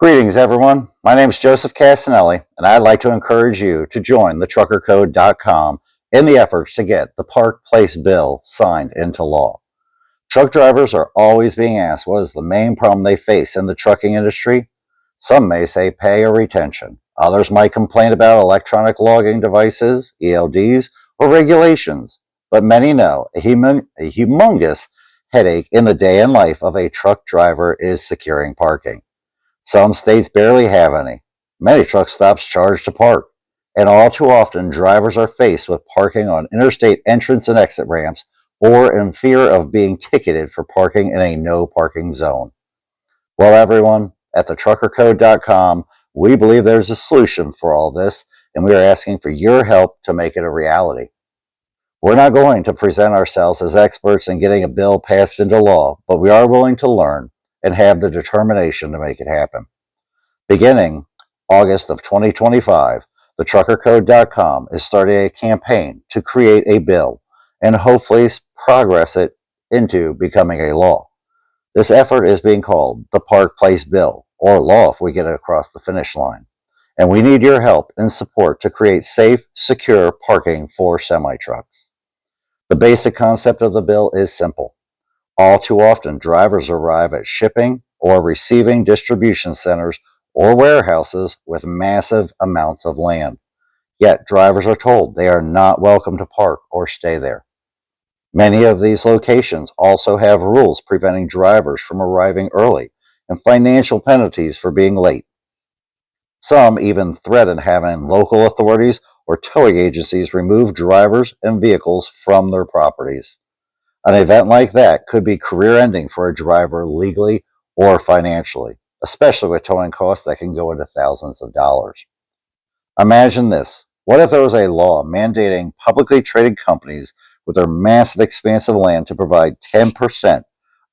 Greetings, everyone. My name is Joseph Castanelli, and I'd like to encourage you to join the TruckerCode.com in the efforts to get the Park Place Bill signed into law. Truck drivers are always being asked what is the main problem they face in the trucking industry. Some may say pay or retention. Others might complain about electronic logging devices, ELDs, or regulations. But many know a humongous headache in the day in life of a truck driver is securing parking. Some states barely have any. Many truck stops charge to park, and all too often drivers are faced with parking on interstate entrance and exit ramps or in fear of being ticketed for parking in a no parking zone. Well, everyone, at the TruckerCode.com, we believe there's a solution for all this, and we are asking for your help to make it a reality. We're not going to present ourselves as experts in getting a bill passed into law, but we are willing to learn and have the determination to make it happen. Beginning August of 2025, the TruckerCode.com is starting a campaign to create a bill and hopefully progress it into becoming a law. This effort is being called the Park Place Bill, or law if we get it across the finish line. And we need your help and support to create safe, secure parking for semi-trucks. The basic concept of the bill is simple. All too often, drivers arrive at shipping or receiving distribution centers or warehouses with massive amounts of land. Yet, drivers are told they are not welcome to park or stay there. Many of these locations also have rules preventing drivers from arriving early and financial penalties for being late. Some even threaten having local authorities or towing agencies remove drivers and vehicles from their properties. An event like that could be career-ending for a driver legally or financially, especially with towing costs that can go into thousands of dollars. Imagine this. What if there was a law mandating publicly traded companies with their massive expanse of land to provide 10%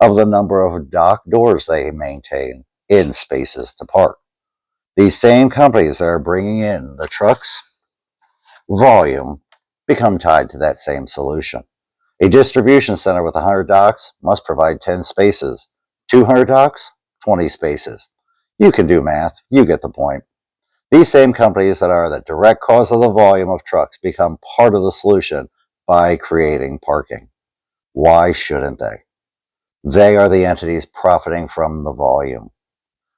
of the number of dock doors they maintain in spaces to park? These same companies that are bringing in the trucks' volume become tied to that same solution. A distribution center with 100 docks must provide 10 spaces. 200 docks, 20 spaces. You can do math. You get the point. These same companies that are the direct cause of the volume of trucks become part of the solution by creating parking. Why shouldn't they? They are the entities profiting from the volume.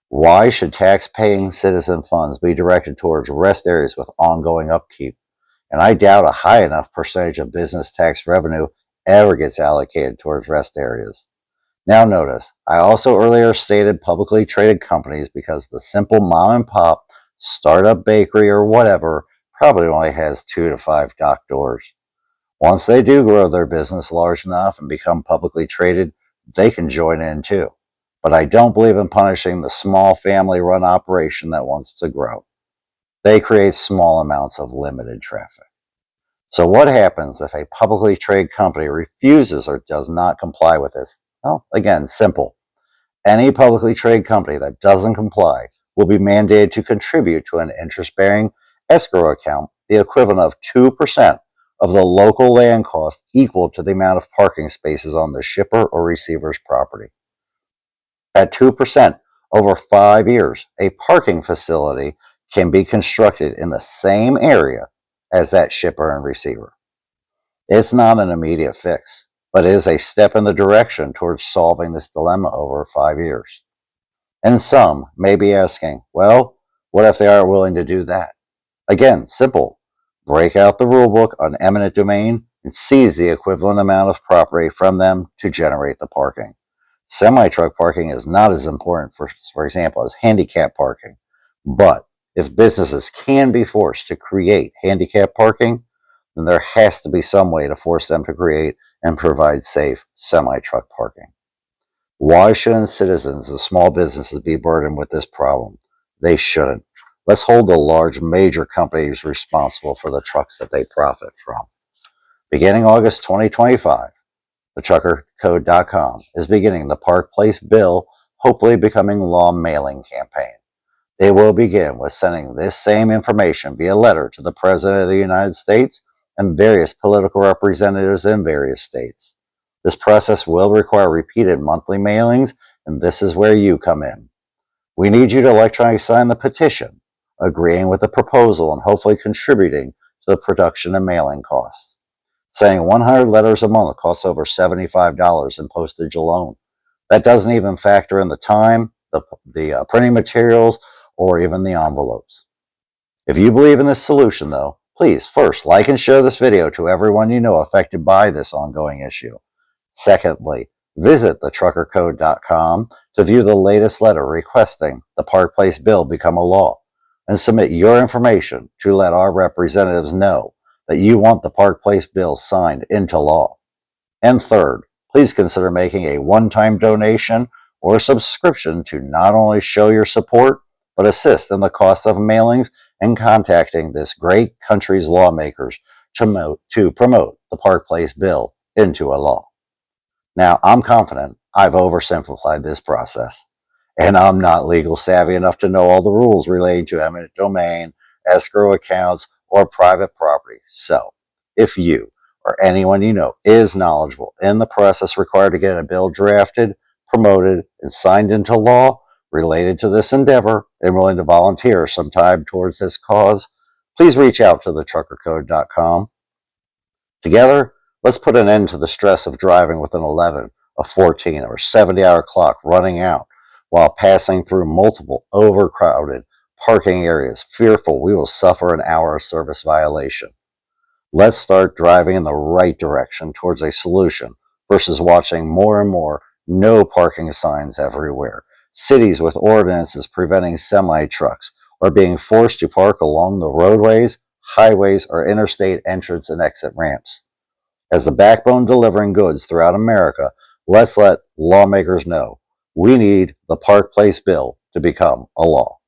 Why should tax-paying citizen funds be directed towards rest areas with ongoing upkeep? And I doubt a high enough percentage of business tax revenue ever gets allocated towards rest areas. Now notice, I also earlier stated publicly traded companies because the simple mom and pop startup bakery or whatever probably only has 2 to 5 dock doors. Once they do grow their business large enough and become publicly traded, they can join in too. But I don't believe in punishing the small family-run operation that wants to grow. They create small amounts of limited traffic. So what happens if a publicly traded company refuses or does not comply with this? Well, again, simple. Any publicly traded company that doesn't comply will be mandated to contribute to an interest-bearing escrow account, the equivalent of 2% of the local land cost equal to the amount of parking spaces on the shipper or receiver's property. At 2% over 5 years, a parking facility can be constructed in the same area as that shipper and receiver. It's not an immediate fix, but it is a step in the direction towards solving this dilemma over 5 years. And some may be asking, well, what if they aren't willing to do that? Again, simple. Break out the rulebook on eminent domain and seize the equivalent amount of property from them to generate the parking. Semi-truck parking is not as important, for example, as handicap parking, but if businesses can be forced to create handicap parking, then there has to be some way to force them to create and provide safe semi-truck parking. Why shouldn't citizens and small businesses be burdened with this problem? They shouldn't. Let's hold the large major companies responsible for the trucks that they profit from. Beginning August 2025, the TruckerCode.com is beginning the Park Place Bill, hopefully becoming law mailing campaign. They will begin with sending this same information via letter to the President of the United States and various political representatives in various states. This process will require repeated monthly mailings, and this is where you come in. We need you to electronically sign the petition, agreeing with the proposal and hopefully contributing to the production and mailing costs. Sending 100 letters a month costs over $75 in postage alone. That doesn't even factor in the time, the printing materials, or even the envelopes. If you believe in this solution, though, please first like and share this video to everyone you know affected by this ongoing issue. Secondly, visit TruckerCode.com to view the latest letter requesting the Park Place bill become a law, and submit your information to let our representatives know that you want the Park Place bill signed into law. And third, please consider making a one-time donation or subscription to not only show your support, but assist in the cost of mailings and contacting this great country's lawmakers to promote the Park Place bill into a law. Now, I'm confident I've oversimplified this process, and I'm not legal savvy enough to know all the rules relating to eminent domain, escrow accounts, or private property. So, if you or anyone you know is knowledgeable in the process required to get a bill drafted, promoted, and signed into law related to this endeavor and willing to volunteer some time towards this cause, please reach out to TruckerCode.com. Together, let's put an end to the stress of driving with an 11, a 14, or 70-hour clock running out while passing through multiple overcrowded parking areas, fearful we will suffer an hour of service violation. Let's start driving in the right direction towards a solution versus watching more and more no parking signs everywhere, cities with ordinances preventing semi-trucks, or being forced to park along the roadways, highways, or interstate entrance and exit ramps. As the backbone delivering goods throughout America, let's let lawmakers know we need the Park Place bill to become a law.